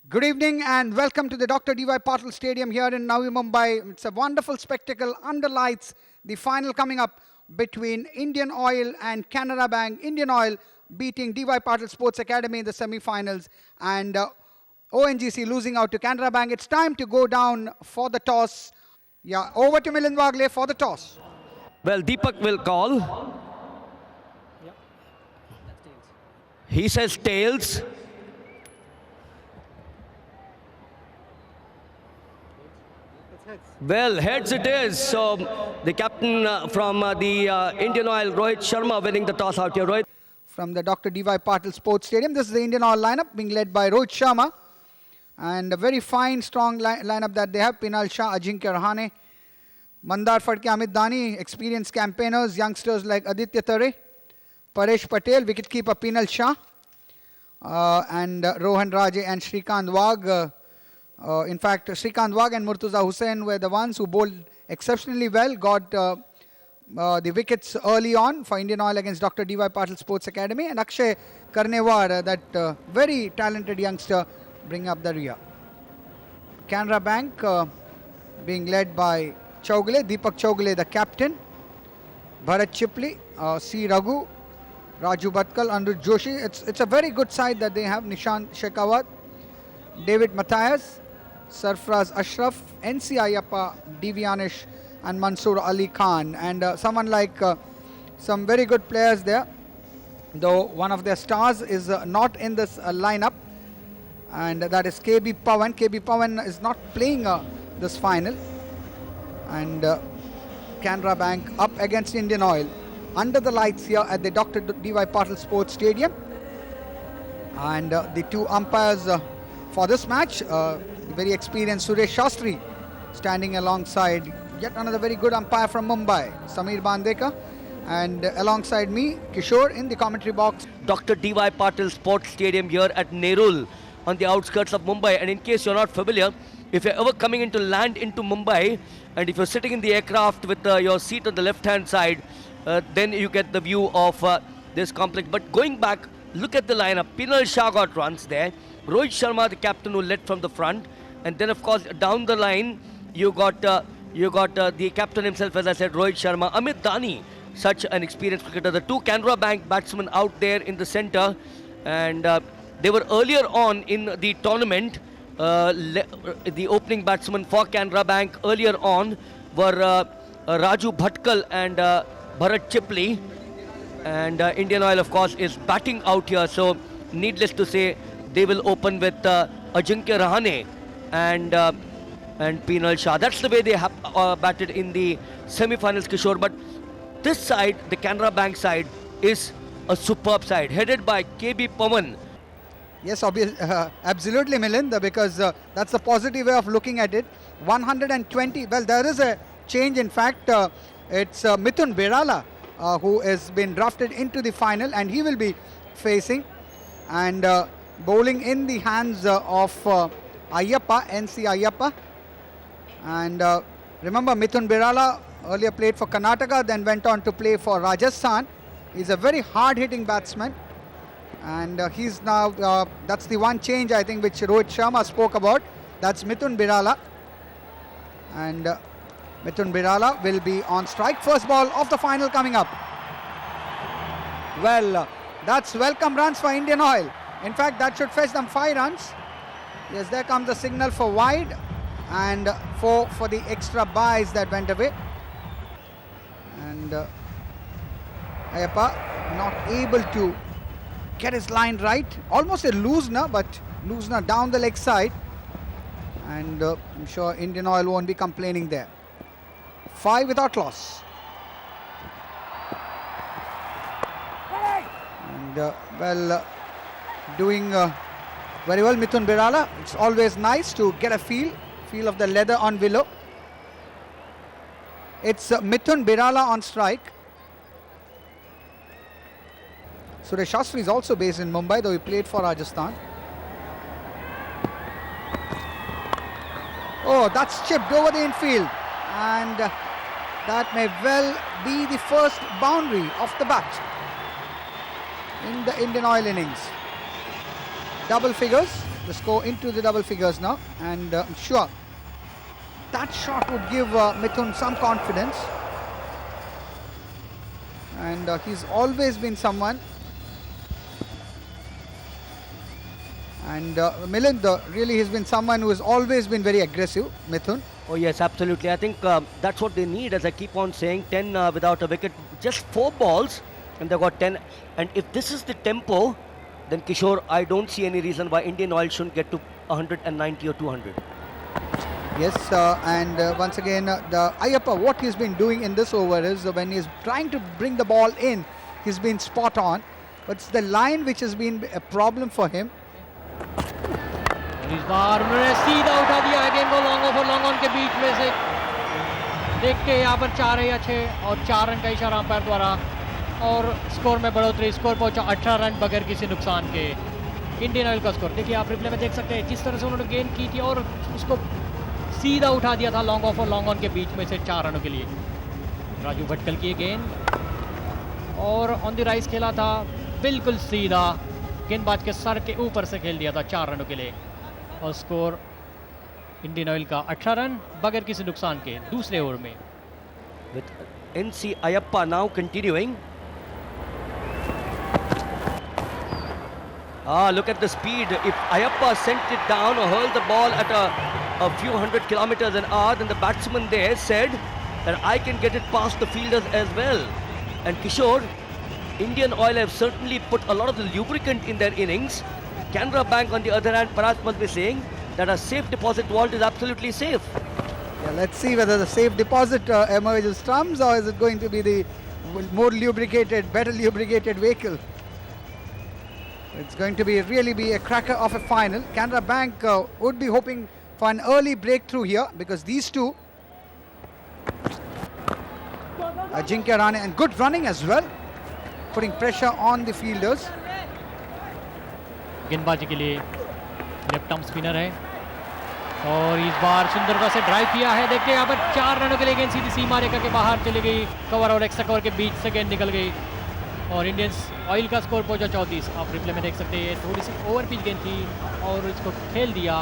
Good evening and welcome to the Dr. D.Y. Patil Stadium here in Navi Mumbai. It's a wonderful spectacle under lights. The final coming up between Indian Oil and Canara Bank. Indian Oil beating D.Y. Patil Sports Academy in the semi-finals and ONGC losing out to Canara Bank. It's time to go down for the toss. Yeah, over to Milind Wagle for the toss. Well, Deepak will call. He says tails. Well, heads it is. So the captain from the Indian Oil, Rohit Sharma, winning the toss out here. Rohit. From the Dr. D.Y. Patil Sports Stadium. This is the Indian Oil lineup being led by Rohit Sharma. And a very fine, strong lineup that they have. Pinal Shah, Ajinkya Rahane, Mandar Fadke, Amit Dani, experienced campaigners, youngsters like Aditya Tare, Paresh Patel, wicketkeeper Pinal Shah, and Rohan Raje and Shrikant Wagh. In fact, Shrikant Wagh and Murtuza Hussain were the ones who bowled exceptionally well, got the wickets early on for Indian Oil against Dr. D.Y. Patil Sports Academy, and Akshay Karnewar, that very talented youngster, bring up the rear. Canara Bank being led by Chowgule, Deepak Chowgule, the captain, Bharat Chipli, C. Raghu, Raju Bhatkal, Anuj Joshi. It's a very good side that they have. Nishant Shekhawat, David Matthias, Sarfraz Ashraf, N.C. Ayappa, Divyanish and Mansoor Ali Khan. And someone like some very good players there, though one of their stars is not in this lineup, and that is KB Pawan. KB Pawan is not playing this final. And Canara Bank up against Indian Oil under the lights here at the Dr. D.Y. Patil Sports Stadium. And the two umpires for this match, very experienced Suresh Shastri standing alongside yet another very good umpire from Mumbai, Samir Bandekar, and alongside me, Kishore, in the commentary box. Dr. D.Y. Patil Sports Stadium here at Nerul on the outskirts of Mumbai. And in case you're not familiar, if you're ever coming into land into Mumbai, and if you're sitting in the aircraft with your seat on the left-hand side, then you get the view of this complex. But going back, look at the lineup. Pinal Shah got runs there. Rohit Sharma, the captain, who led from the front. And then, of course, down the line, you got the captain himself, as I said, Rohit Sharma. Amit Dani, such an experienced cricketer. The two Canara Bank batsmen out there in the centre. And they were earlier on in the tournament. The opening batsmen for Canara Bank earlier on were Raju Bhatkal and Bharat Chipli. And Indian Oil, of course, is batting out here. So, needless to say, they will open with Ajinkya Rahane and Pinal Shah. That's the way they have batted in the semi-finals, Kishore. But this side, the Canara Bank side, is a superb side, headed by KB Pawan. Yes, absolutely, Milind, because that's the positive way of looking at it. 120, well, there is a change. In fact, it's Mithun Birala who has been drafted into the final, and he will be facing and bowling in the hands of Ayappa, N.C. Ayappa. And remember, Mithun Birala earlier played for Karnataka, then went on to play for Rajasthan. He's a very hard-hitting batsman. And he's now, that's the one change I think which Rohit Sharma spoke about. That's Mithun Birala. And Mithun Birala will be on strike. First ball of the final coming up. Well, that's welcome runs for Indian Oil. In fact, that should fetch them 5 runs. Yes, there comes the signal for wide and 4 for the extra buys that went away. And Ayappa not able to get his line right. Almost a loosener, but loosener down the leg side. And I'm sure Indian Oil won't be complaining there. 5 without loss. And well, doing very well, Mithun Birala. It's always nice to get a feel of the leather on willow. It's Mithun Birala on strike. Suresh Shastri is also based in Mumbai, though he played for Rajasthan. Oh, that's chipped over the infield. And that may well be the first boundary of the bat in the Indian Oil innings. Double figures. the score into the double figures now, and I'm sure that shot would give Mithun some confidence. And he's always been someone, and Milind really has been someone who has always been very aggressive, Mithun. Oh yes, absolutely. I think that's what they need, as I keep on saying. 10 without a wicket, just 4 balls, and they got 10. And if this is the tempo, then Kishore, I don't see any reason why Indian Oil shouldn't get to 190 or 200. Yes, and once again, the Ayappa, what he's been doing in this over is when he's trying to bring the ball in, he's been spot on. But it's the line which has been a problem for him. इस बार उन्होंने सीधा उठा दिया है गेंद को long off और long on के बीच में से। देख के यहाँ पर 4 है अच्छे और 4 रन का इशारा अंपायर द्वारा, और स्कोर में बढ़ोतरी। स्कोर पहुंचा 18 रन बगैर किसी नुकसान के। इंडियन ऑयल का स्कोर देखिए आप रिप्ले में देख सकते हैं, जिस तरह से उन्होंने गेंद की थी और उसको सीधा उठा दिया था लॉन्ग ऑफ और लॉन्ग ऑन के बीच में से 4 रनों के लिए। राजू भटकल की गेंद और ऑन द राइज खेला था, बिल्कुल सीधा गेंदबाज के सर के ऊपर से खेल दिया था 4 रनों के लिए। और स्कोर इंडियन ऑयल का 18 रन बगैर किसी नुकसान के दूसरे ओवर में। With NC Ayappa now continuing. Look at the speed. If Ayappa sent it down or hurled the ball at a few hundred kilometers an hour, then the batsman there said that I can get it past the fielders as well. And Kishore, Indian Oil have certainly put a lot of the lubricant in their innings. Canara Bank, on the other hand, perhaps must be saying that a safe deposit vault is absolutely safe. Yeah, let's see whether the safe deposit emerges trumps, or is it going to be the more lubricated, better lubricated vehicle. It's going to be really be a cracker of a final. Canara Bank would be hoping for an early breakthrough here, because these two, Ajinkya Rahane, and good running as well, putting pressure on the fielders. गेंदबाजी के लिए left arm spinner है और इस बार सुंदरता से drive किया है। देखिए यहाँ पर 4 रनों के लिए गेंद सीधी सीमा रेखा के बाहर चली गई, कवर और एक्स्ट्रा कवर के बीच से गेंद निकल गई और इंडियंस ऑयल का स्कोर पहुंचा 34। आप रिप्ले में देख सकते हैं, थोड़ी सी ओवर पिच गेंद थी और इसको खेल दिया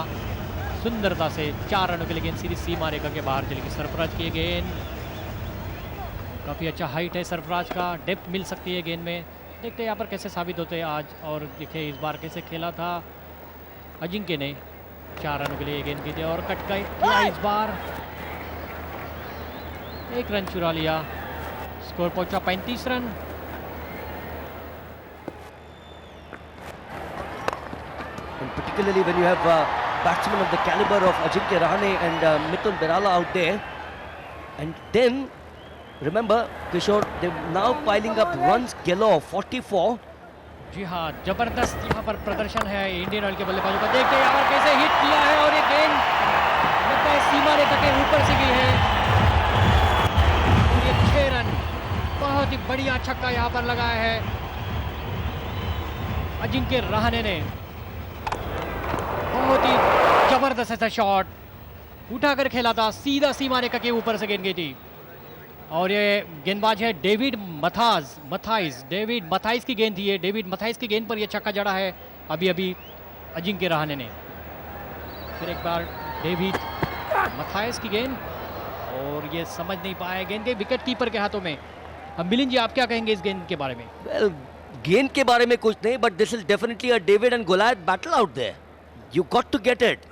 सुंदरता से। 4 रनों के लिए गेंद सीधी सीमा रेखा के बाहर चली गई। सरफराज की गेंद, काफ़ी अच्छा हाइट है सरफराज का, डेप्थ मिल सकती है गेंद में। देखते हैं यहाँ पर कैसे साबित होते हैं आज। और देखिए इस बार कैसे खेला था अजिंक्य ने, 4 रनों के लिए गेंद की थी और कट किया इस बार, 1 रन चुरा लिया। स्कोर पहुंचा 35 run. And particularly when you have batsmen of the caliber of Ajinkya Rahane and Mithun Birala out there, and then remember, Kishore, they're now piling up runs galore, 44. जी हाँ, जबरदस्त यहाँ पर प्रदर्शन है इंडियन ऑयल के बल्लेबाजों का। देखते हैं यहाँ पर कैसे हिट किया है और ये गेंद लगता है सीमा रेखा के ऊपर से गई है। और ये 6 रन, बहुत ही बढ़िया छक्का यहाँ पर लगाया है अजिंक्य रहाणे ने। बहुत ही जबरदस्त ऐसा शॉट उठाकर खेला था, सीधा सीमा रेखा के ऊपर से गेंद गई थी। और ये गेंदबाज है डेविड डेविड मथाइस की गेंद थी ये। डेविड मथाइस की गेंद पर ये छक्का जड़ा है अभी अभी अजिंक्य रहाणे ने। फिर एक बार डेविड मथाइस की गेंद और ये समझ नहीं पाया, गेंद के विकेट कीपर के हाथों में। अब मिलिंद जी, आप क्या कहेंगे इस गेंद के बारे में? Well, गेंद के बारे में कुछ नहीं, but this is definitely a David and Goliath battle out there. You got to get it.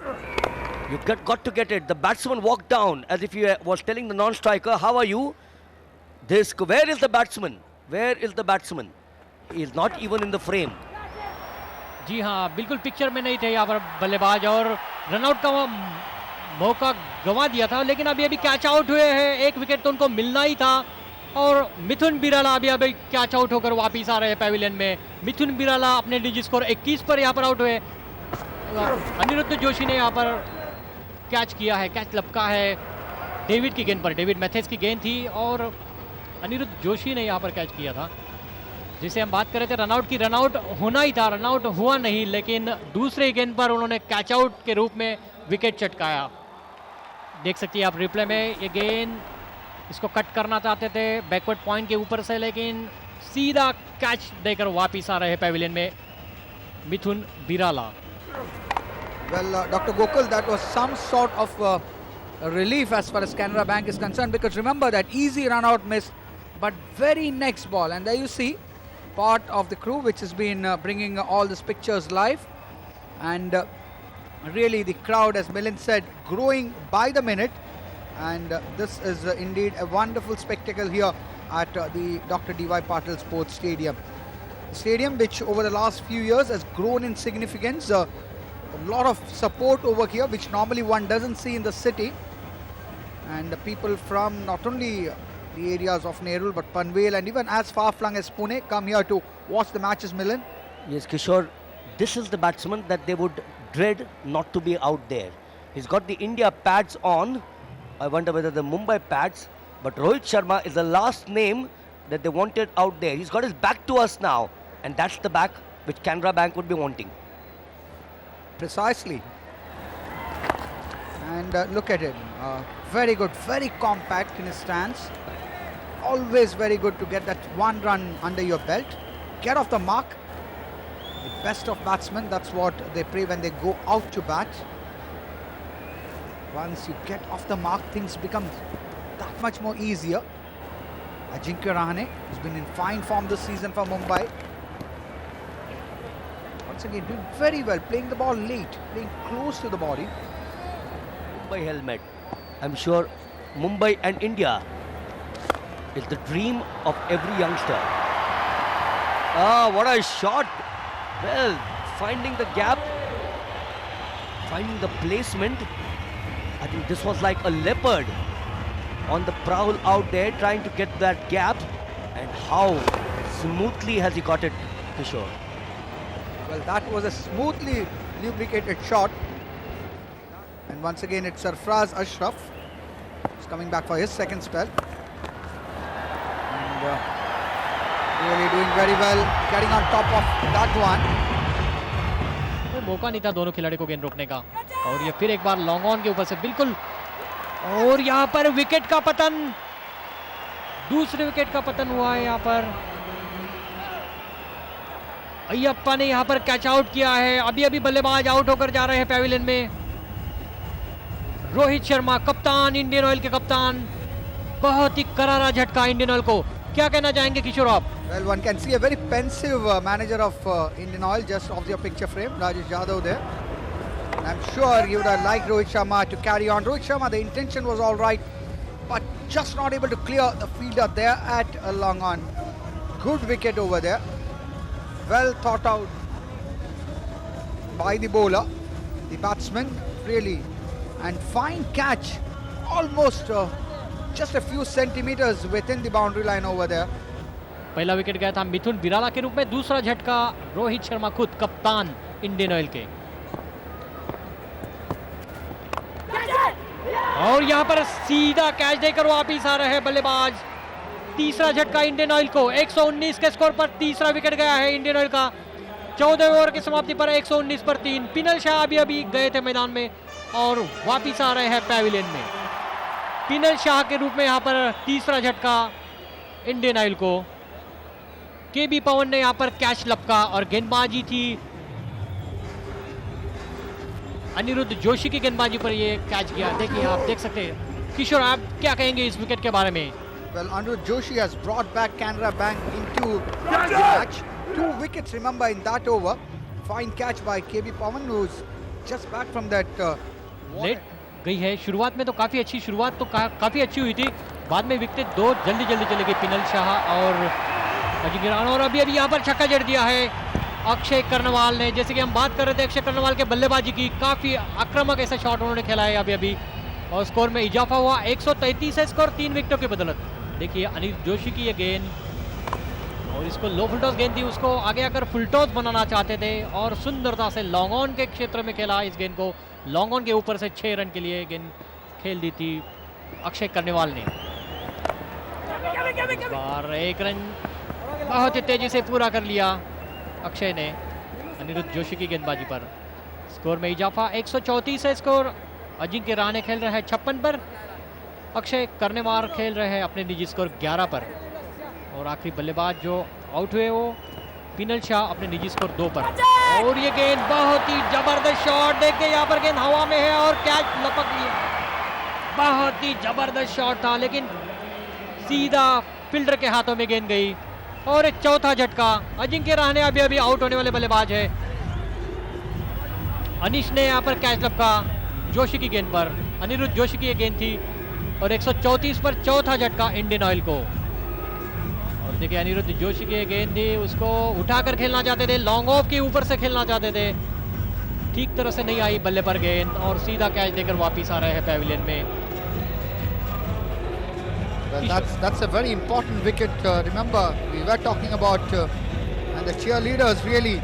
You got to get it. The batsman walked down as if he was telling the non-striker, "How are you?" Where is the batsman? Where is the batsman? He is not even in the frame. जी हाँ, बिल्कुल picture में नहीं थे यहाँ पर बल्लेबाज और runout का मौका गंवा दिया था, लेकिन अभी अभी कैच आउट हुए हैं। 1 विकेट तो उनको मिलना ही था और मिथुन बिराला अभी अभी कैच आउट होकर वापिस आ रहे हैं पैविलियन में। मिथुन बिराला अपने निजी स्कोर 21 पर यहाँ पर आउट हुए। अनिरुद्ध जोशी ने यहाँ पर कैच किया है, कैच लपका है डेविड की गेंद पर। डेविड मैथेस की गेंद थी और अनिरुद्ध जोशी ने यहाँ पर कैच किया था, जिसे हम बात कर रहे थे रनआउट की। रनआउट होना ही था, रनआउट हुआ नहीं, लेकिन दूसरे गेंद पर उन्होंने कैच आउट के रूप में विकेट चटकाया। देख सकती है आप रिप्ले में, ये गेंद इसको कट करना चाहते थे बैकवर्ड पॉइंट के ऊपर से, लेकिन सीधा कैच देकर वापिस आ रहे हैं पैविलियन में मिथुन बिराला। Well, Dr. Gokul, that was some sort of a relief as far as Canara Bank is concerned, because remember that easy run out miss, but very next ball, and there you see part of the crew which has been bringing all these pictures live, and really the crowd, as Milind said, growing by the minute, and this is indeed a wonderful spectacle here at the Dr. D.Y. Patil Sports Stadium. Stadium which over the last few years has grown in significance. A lot of support over here which normally one doesn't see in the city, and the people from not only the areas of Nerul but Panvel and even as far flung as Pune come here to watch the matches. Milind? Yes, Kishore, this is the batsman that they would dread not to be out there. He's got the India pads on. I wonder whether the Mumbai pads, but Rohit Sharma is the last name that they wanted out there. He's got his back to us now, and that's the back which Canara Bank would be wanting. Precisely. And look at him, very good, very compact in his stance. Always very good to get that one run under your belt. Get off the mark. The best of batsmen, that's what they pray when they go out to bat. Once you get off the mark, things become that much more easier. Ajinkya Rahane has been in fine form this season for Mumbai. Once again, doing very well, playing the ball late, playing close to the body. Mumbai helmet. I'm sure Mumbai and India is the dream of every youngster. Ah, what a shot! Well, finding the gap, finding the placement. I think this was like a leopard on the prowl out there trying to get that gap, and how smoothly has he got it, Kishore. Well, that was a smoothly lubricated shot. And once again, it's Sarfraz Ashraf. He's coming back for his second spell. And really doing very well, getting on top of that one. मौका नहीं था दोनों खिलाड़ी को गेंद रोकने का, और ये फिर एक बार लॉन्ग ऑन के ऊपर से बिल्कुल, और यहाँ पर विकेट का पतन, दूसरे विकेट का पतन हुआ है यहाँ पर। अय्यप्पा ने यहाँ पर कैच आउट किया है। अभी अभी बल्लेबाज आउट होकर जा रहे हैं पैविलियन में। रोहित शर्मा, कप्तान, इंडियन ऑयल के कप्तान, बहुत ही करारा झटका इंडियन ऑयल को। क्या कहना चाहेंगे किशोर आप? Well, one can see a very pensive manager of Indian Oil just off your picture frame, Rajesh Yadav there. And I'm sure he would have liked Rohit Sharma to carry on. Rohit Sharma, the intention was all right, but just not able to clear the fielder there at a long on. Good wicket over there. Well thought out by the bowler, the batsman, really. And fine catch, almost just a few centimeters within the boundary line over there. पहला wicket गया था मिथुन बिराला के रूप में, दूसरा झटका रोहित शर्मा खुद कप्तान इंडियन ऑयल के। और यहां पर सीधा कैच देकर वापिस आ रहे हैं बल्लेबाज। तीसरा झटका इंडियन ऑयल को। 119 के स्कोर पर तीसरा विकेट गया है इंडियन ऑयल का। 14वें ओवर की समाप्ति पर 119 पर 3। पिनल शाह अभी अभी गए थे मैदान में और वापिस आ रहे हैं पैविलियन में। पिनल शाह के रूप में यहां पर तीसरा झटका इंडियन ऑयल को। केबी पवन ने यहां पर कैच लपका और गेंदबाजी थी अनिरुद्ध जोशी की गेंदबाजी पर ये कैच किया। देखिए, आप देख सकते हैं। किशोर, आप क्या कहेंगे इस विकेट के बारे में? Well, Anirudh Joshi has brought back Canara Bank into the match. 2 wickets, remember, in that over. Fine catch by KB Pawan, who's just back from that. Late गई है शुरुआत में, तो काफी अच्छी शुरुआत तो काफी अच्छी हुई थी। बाद में विकेट 2 जल्दी चले गए, पिनल शाह और अजिंक्य रहाणे। और अभी यहाँ पर छक्का जड़ दिया है अक्षय कर्णवाल ने। जैसे कि हम बात कर रहे थे अक्षय कर्णवाल के बल्लेबाजी की, काफी आक्रामक ऐसा शॉट उन्होंने खेला है अभी और स्कोर में इजाफा हुआ। 133 है स्कोर, 3 विकेटों की बदौलत। देखिए अनिल जोशी की ये गेंद, और इसको लो फुल टॉस गेंद थी, उसको आगे आकर फुल टॉस बनाना चाहते थे और सुंदरता से लॉन्ग ऑन के क्षेत्र में खेला इस गेंद को। लॉन्ग ऑन के ऊपर से 6 रन के लिए गेंद खेल दी थी अक्षय कर्णवाल ने। इस बार 1 रन बहुत ही तेजी से पूरा कर लिया अक्षय ने अनिरुद्ध जोशी की गेंदबाजी पर। स्कोर में इजाफा, 134 है स्कोर। अजिंक्य रहाणे खेल रहे हैं 56 पर, अक्षय कर्णवाल खेल रहे हैं अपने निजी स्कोर 11 पर। और आखिरी बल्लेबाज जो आउट हुए वो पिनल शाह अपने निजी स्कोर 2 पर। और ये गेंद बहुत ही जबरदस्त शॉट, देखिए यहाँ पर गेंद हवा में है और कैच लपक लिया। बहुत ही जबरदस्त शॉट था, लेकिन सीधा फील्डर के हाथों में गेंद गई। और एक चौथा झटका, अजिंक्य रहाणे अभी अभी आउट होने वाले बल्लेबाज है। अनिश ने यहाँ पर कैच लपका जोशी की गेंद पर, अनिरुद्ध जोशी की ये गेंद थी। और 134 पर चौथा झटका इंडियन ऑयल को। और देखिए अनिरुद्ध जोशी की ये गेंद थी, उसको उठाकर खेलना चाहते थे, लॉन्ग ऑफ के ऊपर से खेलना चाहते थे, ठीक तरह से नहीं आई बल्ले पर गेंद और सीधा कैच देकर वापस आ रहे हैं पैविलियन में। Well, that's a very important wicket. Remember, we were talking about and the cheerleaders really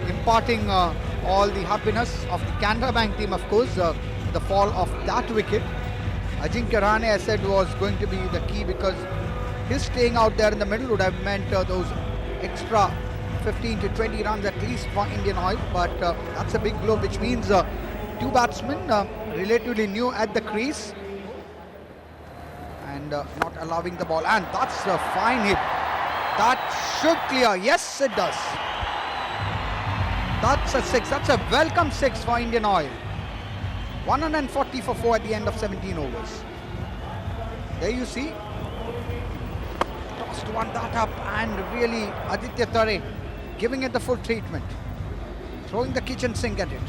imparting all the happiness of the Canara Bank team, of course, the fall of that wicket. Ajinkya Rahane, I said, was going to be the key because his staying out there in the middle would have meant those extra 15 to 20 runs at least for Indian Oil. But that's a big blow, which means two batsmen relatively new at the crease and not allowing the ball. And that's a fine hit. That should clear. Yes, it does. That's a 6. That's a welcome 6 for Indian Oil. 140 for 4 at the end of 17 overs. There you see. Tossed one that up and really Aditya Tare giving it the full treatment. Throwing the kitchen sink at it.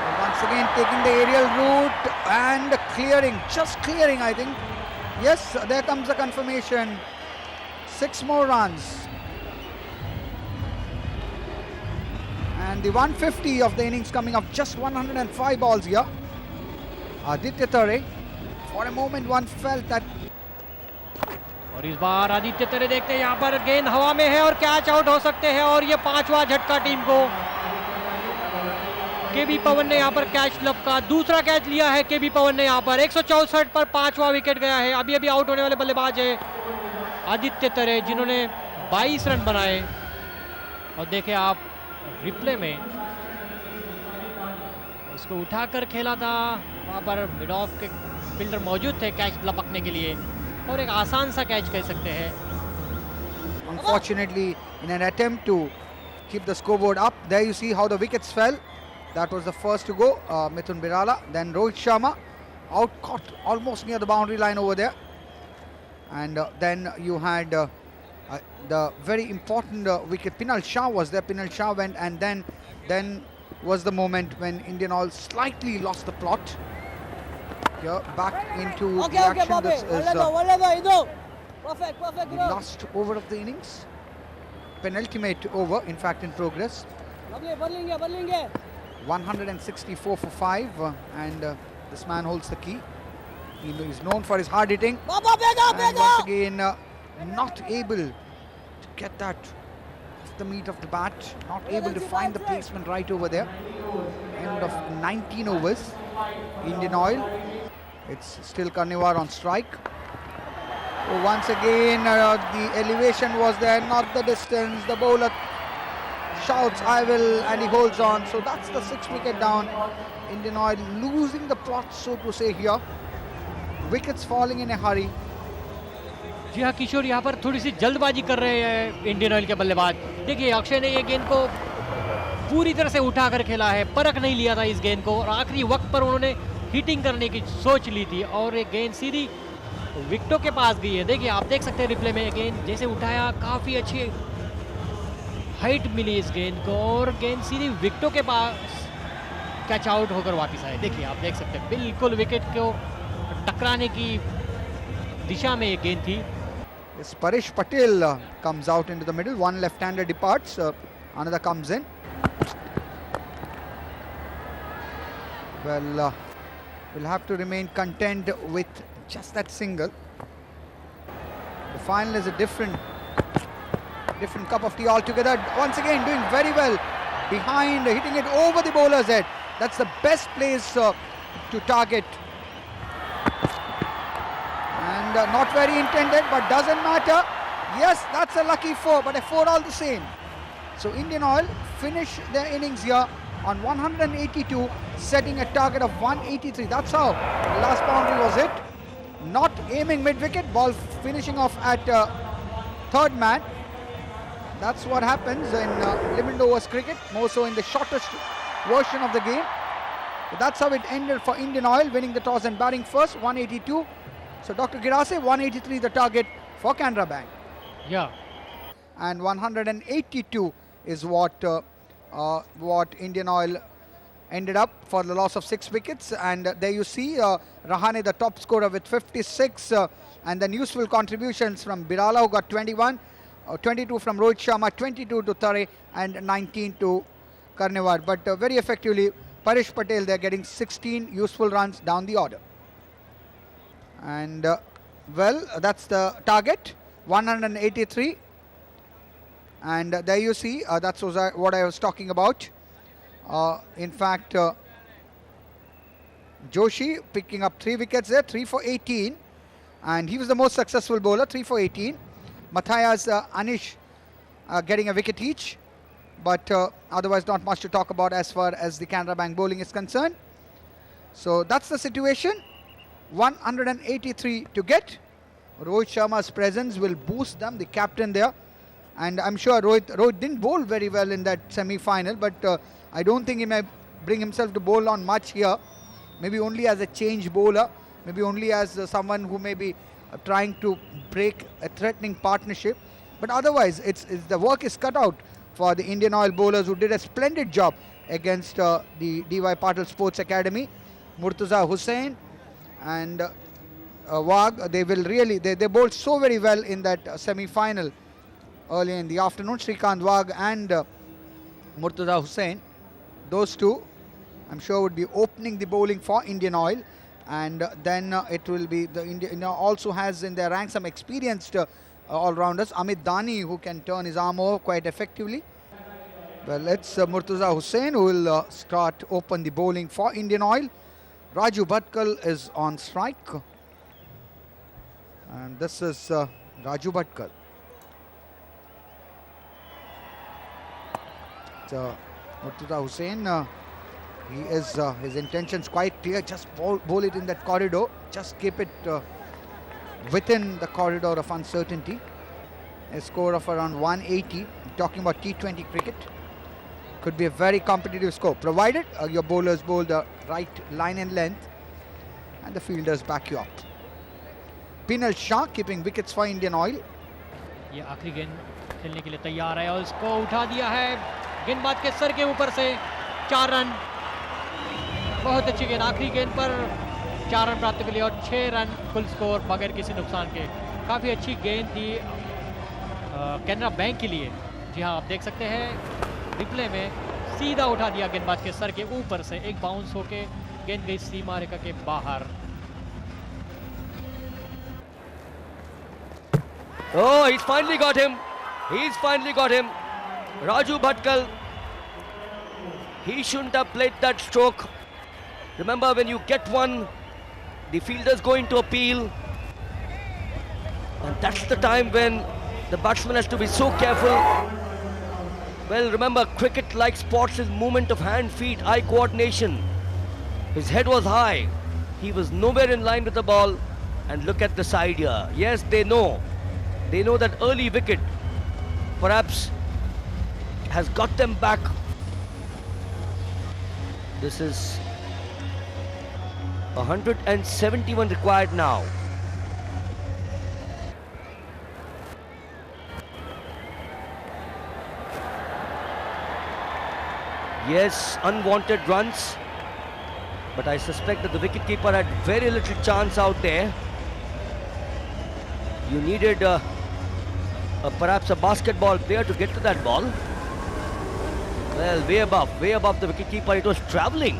And once again taking the aerial route and clearing. Just clearing, I think. Yes, there comes the confirmation. 6 more runs. And the 150 of the innings coming up, just 105 balls here. Aditya Tare, for a moment one felt that. और इस बार आदित्य तरे देखते हैं यहाँ पर गेंद हवा में है और कैच आउट हो सकते हैं। और ये 5वां झटका टीम को। केबी पवन ने यहाँ पर कैच लपका, दूसरा कैच लिया है केबी पवन ने यहाँ पर। 164 पर 5वां विकेट गया है। अभी अभी आउट होने वाले बल्लेबाज है आदित्य तरे, जिन्होंने 22 रन बनाए। और देखें आप रिप्ले में, उसको उठाकर खेला था, वहाँ पर मिड ऑफ के फील्डर मौजूद थे कैच लपकने के लिए, और एक आसान सा कैच कह सकते हैं। Unfortunately, in an attempt to keep the scoreboard up, there you see how the wickets fell. That was the first to go, Mithun Birala. Then Rohit Sharma out, caught almost near the boundary line over there. And then you had the very important wicket. Pinal Shah was there. Pinal Shah went, and then was the moment when Indian Oil slightly lost the plot. Here back into the action. This is the last over of the innings. Penultimate over, in fact, in progress. 164 for 5, and this man holds the key. He is known for his hard hitting. And once again, not able to get that off the meat of the bat. Not able to find the placement right over there. End of 19 overs. Indian Oil. It's still Karniwar on strike. Oh, once again, the elevation was there, not the distance. The bowler shouts, I will, and he holds on. So that's the 6th wicket down. Indian Oil losing the plot, so to say here. Wickets falling in a hurry. जी हाँ किशोर, यहाँ पर थोड़ी सी जल्दबाजी कर रहे हैं Indian oil के बल्लेबाज। देखिए अक्षय ने ये गेंद को पूरी तरह से उठाकर खेला है, परख नहीं लिया था इस गेंद को, और आखिरी वक्त पर उन्होंने हिटिंग करने की सोच ली थी और एक गेंद सीधी विकेटों के पास गई है। देखिए आप देख सकते हैं रिप्ले में, गेंद जैसे उठाया, काफ़ी अच्छी हाइट मिली इस गेंद को और गेंद सीधी विकेटों के पास कैच आउट होकर वापस आए। देखिए आप देख सकते हैं बिल्कुल विकेट को टकराने की दिशा में ये गेंद थी। Yes, Paresh Patil comes out into the middle. One left-hander departs, another comes in. Well, we'll have to remain content with just that single. The final is a different cup of tea altogether. Once again doing very well behind, hitting it over the bowler's head. That's the best place to target. And not very intended, but doesn't matter. Yes, that's a lucky 4, but a 4 all the same. So Indian Oil finish their innings here on 182, setting a target of 183. That's how the last boundary was hit. not aiming mid-wicket, ball finishing off at third man. That's what happens in limited overs cricket, more so in the shortest version of the game. So that's how it ended for Indian Oil, winning the toss and batting first, 182. So Dr. Girase, 183 the target for Canara Bank. Yeah. And 182 is what Indian Oil ended up for the loss of 6 wickets. And there you see Rahane, the top scorer, with 56, and then useful contributions from Birala, who got 21, 22 from Rohit Sharma, 22 to Tare, and 19 to Karnewar. But very effectively, Paresh Patil, they're getting 16 useful runs down the order. And well, that's the target, 183. And there you see, that's what I was talking about. In fact, Joshi picking up 3 wickets there, 3 for 18. And he was the most successful bowler, 3 for 18. Matthias, Anish getting a wicket each. But otherwise not much to talk about as far as the Canara Bank bowling is concerned. So that's the situation. 183 to get. Rohit Sharma's presence will boost them, the captain there. And I'm sure Rohit didn't bowl very well in that semi-final, but I don't think he may bring himself to bowl on much here. Maybe only as a change bowler, maybe only as someone who may be trying to break a threatening partnership. But otherwise, the work is cut out for the Indian Oil bowlers, who did a splendid job against the D.Y. Patil Sports Academy. Murtaza Hussain and Wagh, they bowled so very well in that semi-final early in the afternoon. Shrikant Wagh and Murtaza Hussain, those two, I'm sure would be opening the bowling for Indian Oil. And then it will be the Indian also has in their ranks some experienced all-rounders. Amit Dani, who can turn his arm over quite effectively. Well, it's Murtaza Hussain who will open the bowling for Indian Oil. Raju Bhatkal is on strike. And this is Raju Bhatkal. Murtaza Hussain, his intentions quite clear. Just bowl it in that corridor. Just keep it within the corridor of uncertainty. A score of around 180. Talking about T20 cricket, could be a very competitive score, provided your bowlers bowl the right line and length and the fielders back you up. Pinal Shah keeping wickets for Indian Oil. ये आखिरी गेंद खेलने के लिए तैयार है और इसको उठा दिया है गेंदबाज के सर के ऊपर से। 4 रन, बहुत अच्छी गेंद, आखिरी गेंद पर 4 रन प्राप्त मिले और 6 रन कुल स्कोर बगैर किसी नुकसान के। काफ़ी अच्छी गेंद थी कैनरा बैंक के लिए। जी हाँ, आप देख सकते हैं रिप्ले में, सीधा उठा दिया गेंदबाज के सर के ऊपर से, एक बाउंस होके गेंद गई सीमा रेखा के बाहर। Oh, he's finally got him. He's finally got him. Raju Bhatkal. He shouldn't have played that stroke. Remember, when you get one, the fielders go into appeal. And that's the time when the batsman has to be so careful. Well, remember, cricket, like sports, is movement of hand, feet, eye coordination. His head was high. He was nowhere in line with the ball. And look at the side here. Yes, they know. They know that early wicket perhaps has got them back. This is 171 required now. Yes, unwanted runs, but I suspect that the wicketkeeper had very little chance out there. You needed perhaps a basketball player to get to that ball. Well, way above the wicketkeeper, it was travelling.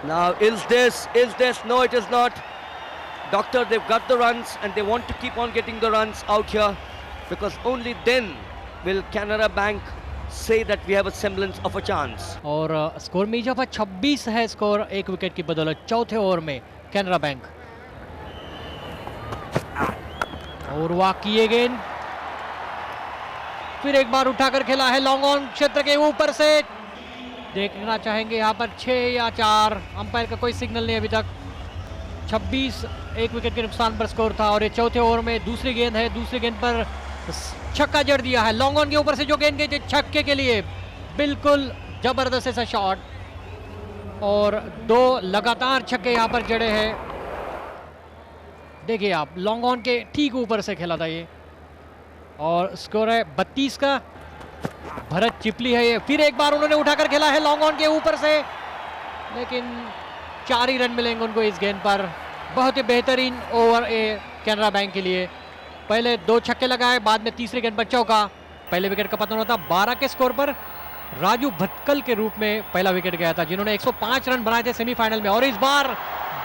Now, is this? No, it is not. Doctor, they've got the runs and they want to keep on getting the runs out here, because only then will Canara Bank say that we have a semblance of a chance. और score में इजाफा 26 है, score 1 wicket की बदौलत चौथे over में Canara bank. और वाक किए गेंद, फिर एक बार उठाकर खेला है लॉन्ग ऑन क्षेत्र के ऊपर से, देखना चाहेंगे यहाँ पर 6 या 4, अंपायर का कोई सिग्नल नहीं अभी तक। 26 एक विकेट के नुकसान पर स्कोर था और ये चौथे ओवर में दूसरी गेंद है, दूसरी गेंद पर छक्का जड़ दिया है। लॉन्ग ऑन के ऊपर से जो गेंद गई थी छक्के के लिए, बिल्कुल जबरदस्त ऐसा शॉट और 2 लगातार छक्के यहाँ पर जड़े हैं। देखिए आप, लॉन्ग ऑन के ठीक ऊपर से खेला था ये और स्कोर है 32 का। भरत चिपली है ये, फिर एक बार उन्होंने उठाकर खेला है लॉन्ग ऑन के ऊपर से, लेकिन 4 ही रन मिलेंगे उनको इस गेंद पर। बहुत ही बेहतरीन ओवर ए कैनरा बैंक के लिए। पहले 2 छक्के लगाए, बाद में तीसरी गेंद पर चौका। पहले विकेट का पतन होता 12 के स्कोर पर राजू भटकल के रूप में पहला विकेट गया था, जिन्होंने 105 रन बनाए थे सेमीफाइनल में। और इस बार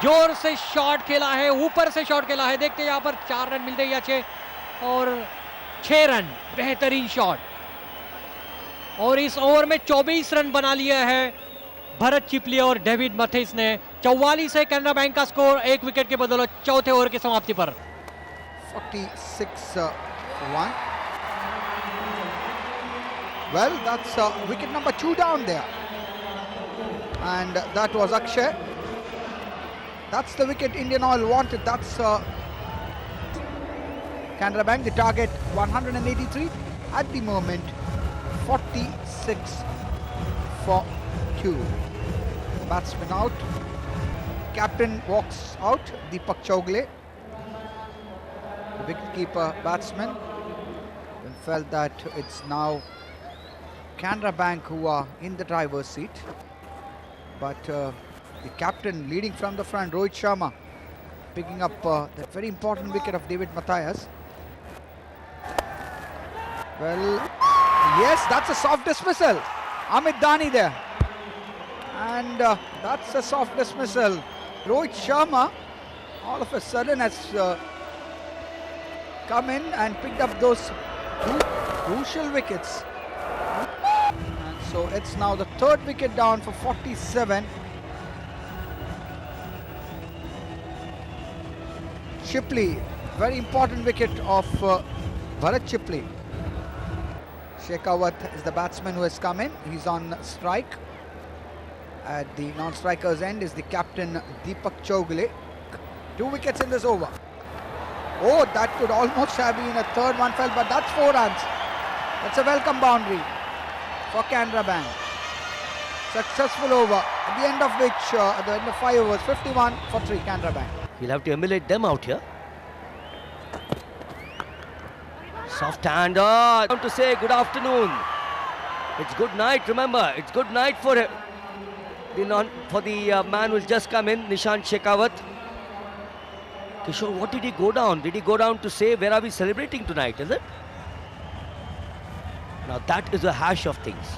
जोर से शॉट खेला है, ऊपर से शॉट खेला है। देखते हैं यहाँ पर 4 रन मिलते हैं या 6 और 6 रन, बेहतरीन शॉट। और इस ओवर में 24 रन बना लिया है भरत चिपली और डेविड मथेस ने। 44 है कैनरा बैंक का स्कोर, 1 विकेट के बदौलत चौथे ओवर की समाप्ति पर। 46-1. Well, that's wicket number 2 down there, and that was Akshay. That's the wicket Indian Oil wanted. That's Canara Bank. The target 183 at the moment. 46 for 2. Batsman out. Captain walks out. Deepak Chaugle, the wicketkeeper batsman, and felt that it's now Canara Bank who are in the driver's seat. But the captain leading from the front, Rohit Sharma, picking up that very important wicket of David Mathias. Well, yes, that's a soft dismissal. Amit Dani there. And that's a soft dismissal. Rohit Sharma all of a sudden has come in and picked up those 2 crucial wickets. And so it's now the 3rd wicket down for 47. Chipley, very important wicket of Bharat Chipley. Shekhawat is the batsman who has come in. He's on strike. At the non-striker's end is the captain Deepak Chaugle. 2 wickets in this over. Oh, that could almost have been a third one fell, but that's 4 runs. That's a welcome boundary for Canara Bank. Successful over, at the end of which, at the end of 5 overs, 51 for 3 Canara Bank. He'll have to emulate them out here. Soft hand. I want to say good afternoon. It's good night, remember. It's good night for him. The man who's just come in, Nishant Shekhawat. Kishore, what did he go down? Did he go down to say, where are we celebrating tonight, is it? Now that is a hash of things.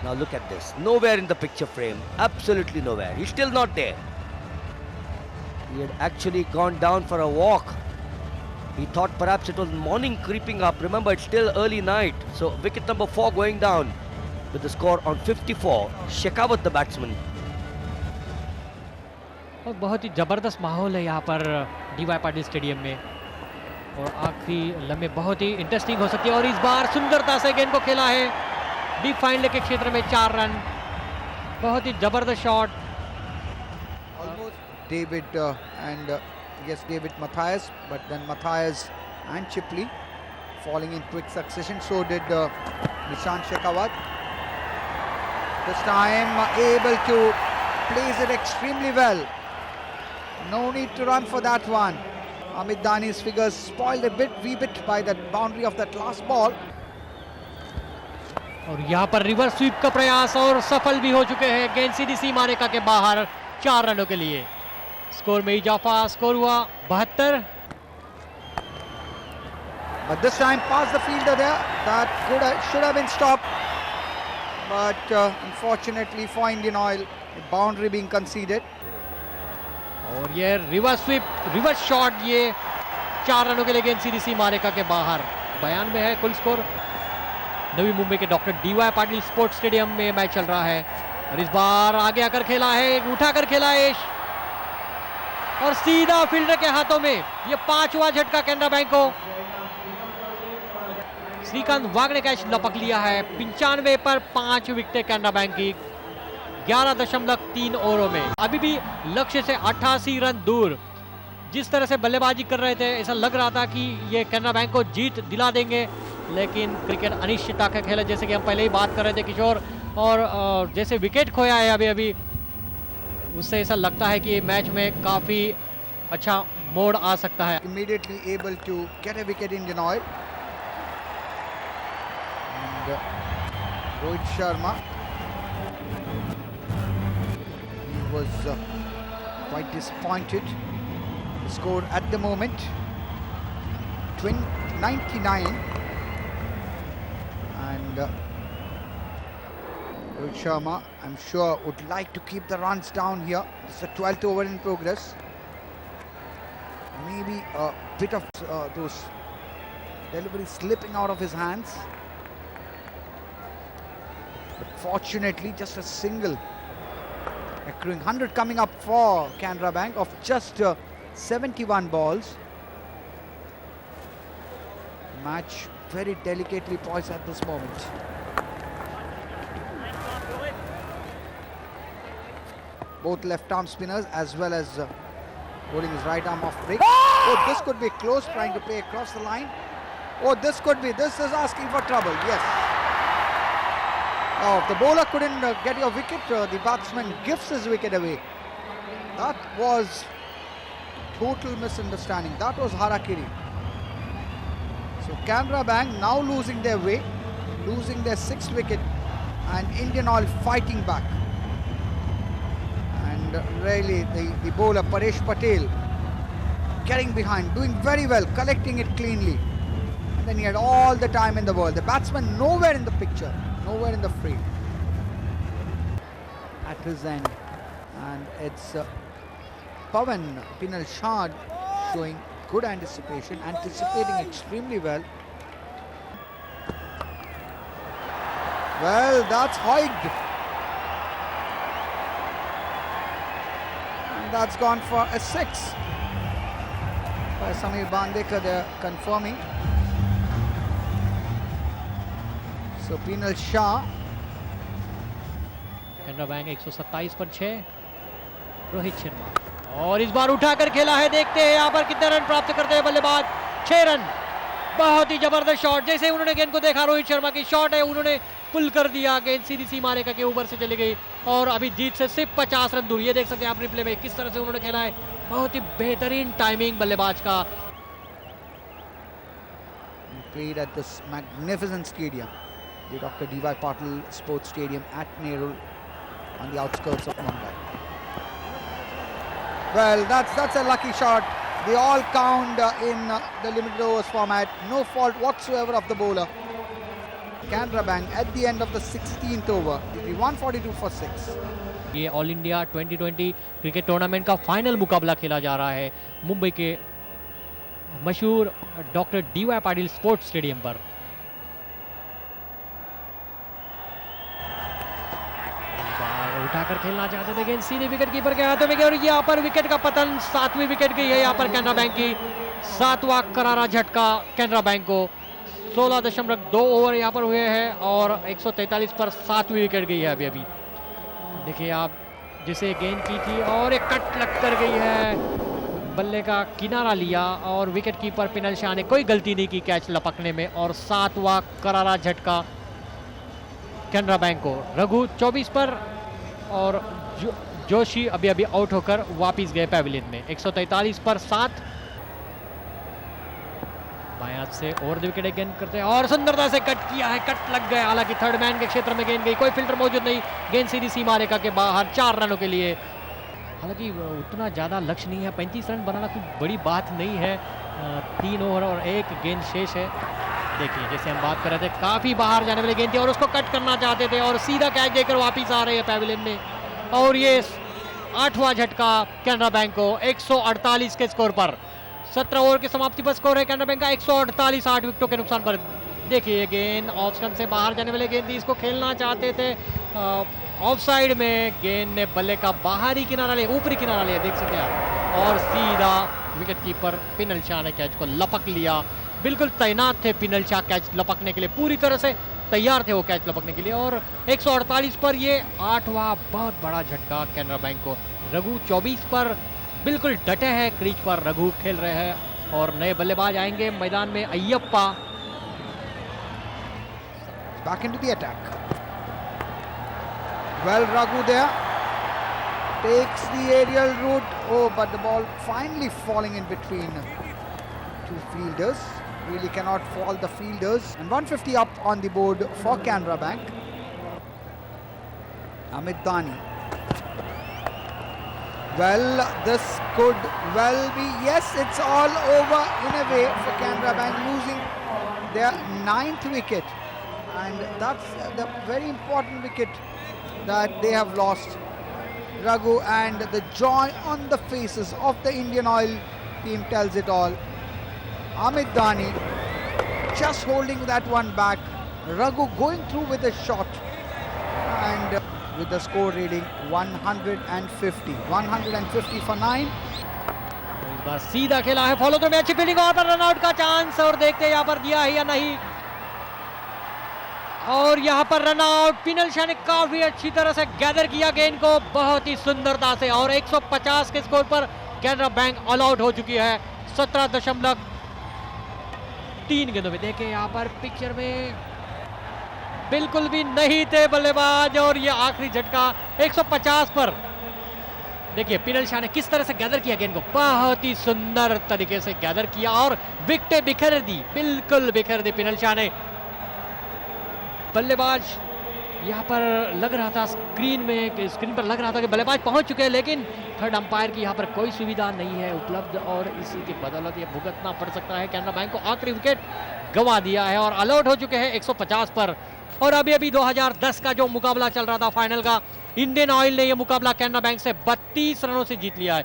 Now look at this. Nowhere in the picture frame. Absolutely nowhere. He's still not there. He had actually gone down for a walk. He thought perhaps it was morning creeping up. Remember, it's still early night. So wicket number 4 going down with the score on 54. Shekhawat the batsman. और बहुत ही ज़बरदस्त माहौल है यहाँ पर D Y Patil stadium में और आखिरी लम्हे बहुत ही इंटरेस्टिंग हो सकती है। और इस बार सुंदरता से गेंद को खेला है डीप फाइन लेग के क्षेत्र में 4 रन। बहुत ही ज़बरदस्त shot. David and yes, David Mathias, but then Mathias and Chipley falling in quick succession. So did Nishant Shekhawat. This time able to place it extremely well. No need to run for that one. Amit Dani's figures spoiled a wee bit by that boundary of that last ball. और यहाँ पर reverse sweep का प्रयास और सफल भी हो चुके हैं। गेंद सीधी सीमा रेखा के बाहर 4 रनों के लिए। स्कोर में इजाफा, स्कोर हुआ 72। But this time past the fielder there, that should have been stopped. But unfortunately for Indian Oil, a boundary being conceded. और ये रिवर्स स्वीप, रिवर्स शॉट, ये 4 रनों के लिए गेंद सीधी सीमा रेखा के बाहर। 92 है कुल स्कोर। नवी मुंबई के doctor DY Patil sports stadium में मैच चल रहा है और इस बार आगे आकर खेला है, उठाकर खेला है और सीधा फील्डर के हाथों में। ये 5वां झटका कैनरा बैंक को। श्रीकांत वाघ ने कैच लपक लिया है। 95 पर 5 विकेटें कैनरा बैंक की 11.3 ओवरों में। अभी भी लक्ष्य से 88 रन दूर। जिस तरह से बल्लेबाजी कर रहे थे ऐसा लग रहा था कि ये कैनरा बैंक को जीत दिला देंगे, लेकिन क्रिकेट अनिश्चितता का खेल है, जैसे कि हम पहले ही बात कर रहे थे किशोर। और जैसे विकेट खोया है अभी अभी, उससे ऐसा लगता है कि मैच में काफ़ी अच्छा मोड़ आ सकता है। Immediately able to get a wicket Indian oil. And Rohit Sharma, he was quite disappointed. The score at the moment 99, and Rohit Sharma, I'm sure, would like to keep the runs down here. It's the 12th over in progress. Maybe a bit of those deliveries slipping out of his hands. But fortunately, just a single. Accruing 100 coming up for Canara Bank of just 71 balls. Match very delicately poised at this moment. Both left arm spinners as well as holding his right arm off break. Oh, this could be close, trying to play across the line. Oh, this is asking for trouble, yes. Oh, the bowler couldn't get your wicket, the batsman gives his wicket away. That was total misunderstanding. That was harakiri. So Canara Bank now losing their way, losing their 6th wicket, and Indian Oil fighting back. And really the bowler Paresh Patil getting behind, doing very well, collecting it cleanly. And then he had all the time in the world. The batsman nowhere in the picture, nowhere in the frame. At his end, and it's Pawan Pinal Shah showing good anticipation, anticipating extremely well. Well, that's hoiked. And that's gone for a 6. By Samir Bandekar, they're confirming. So Pinal Shah. Canara bank 127 पर 6। रोहित शर्मा, और इस बार उठाकर खेला है। देखते हैं यहाँ पर कितने रन प्राप्त करते हैं बल्लेबाज। 6 रन। बहुत ही जबरदस्त शॉट। जैसे उन्होंने गेंद को देखा, रोहित शर्मा की शॉट है, उन्होंने पुल कर दिया। गेंद सीधी सीमा रेखा के ऊपर से चली गई और अभी जीत से सिर्फ 50 रन दूर। ये देख सकते हैं आप रिप्ले में किस तरह से उन्होंने खेला है। बहुत ही बेहतरीन टाइमिंग बल्लेबाज का। Played at this magnificent stadium, the Dr. D.Y. Patil Sports Stadium at Nerul on the outskirts of Mumbai. Well, that's a lucky shot. They all count in the limited overs format. No fault whatsoever of the bowler. Canara Bank at the end of the 16th over, 142 for 6. ये all India 2020 cricket tournament का final मुकाबला खेला जा रहा है मुंबई के मशहूर doctor D.Y.. Patil sports stadium पर। उठाकर खेलना चाहते थे, गेंद सीधे विकेट कीपर के हाथों में गई और यहाँ पर विकेट का पतन। 7वीं विकेट गई है यहाँ पर कैनरा बैंक की। 7वां करारा झटका कैनरा बैंक को। 16.2 ओवर यहाँ पर हुए हैं और 143 पर 7वीं विकेट गई है अभी। देखिए आप, जिसे गेंद की थी और एक कट लग कर गई है। बल्ले का किनारा लिया और विकेट कीपर पिनल शाह ने कोई गलती नहीं की कैच लपकने में। और 7वां करारा झटका कैनरा बैंक को। रघु 24 पर और जोशी अभी आउट होकर वापिस गए पैविलियन में। 143 पर 7। बायां से ओवर द विकेट गेंद करते हैं और सुंदरता से कट किया है। कट लग गया, हालांकि थर्ड मैन के क्षेत्र में गेंद गई। कोई फिल्टर मौजूद नहीं। गेंद सीधी सीमा रेखा के बाहर। 4 रनों के लिए। हालांकि उतना ज़्यादा लक्ष्य नहीं है। 35 रन बनाना कोई बड़ी बात नहीं है। 3 ओवर और 1 गेंद शेष है। देखिए, जैसे हम बात कर रहे थे, काफ़ी बाहर जाने वाली गेंद थी और उसको कट करना चाहते थे और सीधा कैच देकर वापिस आ रहे हैं पैविलियन में। और ये 8वां झटका कैनरा बैंक को 148 के स्कोर पर। 17 ओवर की समाप्ति पर स्कोर है कैनरा बैंक का 148, 8 विकेटों के नुकसान पर। देखिए, गेंद ऑफ स्टंप से बाहर जाने वाली गेंद थी, इसको खेलना चाहते थे। ऑफ साइड में गेंद ने बल्ले का बाहरी किनारा लिया, ऊपरी किनारा लिया, देख सकते हैं आप। और सीधा विकेट कीपर पिनल शाह ने कैच को लपक लिया। बिल्कुल तैनात थे पिनल शाह कैच लपकने के लिए, पूरी तरह से तैयार थे वो कैच लपकने के लिए। और 148 पर ये 8वां बहुत बड़ा झटका कैनरा बैंक को। रघु 24 पर बिल्कुल डटे हैं क्रीज पर, रघु खेल रहे हैं और नए बल्लेबाज आएंगे मैदान में। Ayyappa back into the attack. Well, Raghu there takes the aerial route. Oh, but the ball finally falling in between two fielders. Really cannot fault the fielders. And 150 up on the board for Canara Bank. Amit Dani. Well, this could well be, yes, it's all over in a way for Canara Bank, losing their 9th wicket. And that's the very important wicket that they have lost. Raghu, and the joy on the faces of the Indian Oil team tells it all. Amit Dani just holding that one back. Raghu going through with a shot, and with the score reading 150. 150 for 9. इस बार सीधा खेला है, follow through में अच्छी fielding और run out का chance, और देखते हैं यहाँ पर दिया है या नहीं। और यहाँ पर रन आउट। पिनल शाह ने काफी अच्छी तरह से गैदर किया गेंद को, बहुत ही सुंदरता से, और 150 के स्कोर पर कैनरा बैंक ऑल आउट हो चुकी है। 17.3 गेंदों में। देखें यहाँ पर पिक्चर में बिल्कुल भी नहीं थे बल्लेबाज, और ये आखिरी झटका 150 पर। देखिए पिनल शाह ने किस तरह से गैदर किया गेंद को, बहुत ही सुंदर तरीके से गैदर किया और विकेटें बिखेर दी, बिल्कुल बिखेर दी पिनल शाह ने। बल्लेबाज यहाँ पर लग रहा था स्क्रीन पर लग रहा था कि बल्लेबाज पहुंच चुके हैं, लेकिन थर्ड अंपायर की यहाँ पर कोई सुविधा नहीं है उपलब्ध, और इसी की बदौलत ये भुगतना पड़ सकता है। कैनरा बैंक को आखिरी विकेट गंवा दिया है और ऑल आउट हो चुके हैं 150 पर। और अभी 2010 का जो मुकाबला चल रहा था फाइनल का, इंडियन ऑयल ने यह मुकाबला कैनरा बैंक से 32 रनों से जीत लिया है।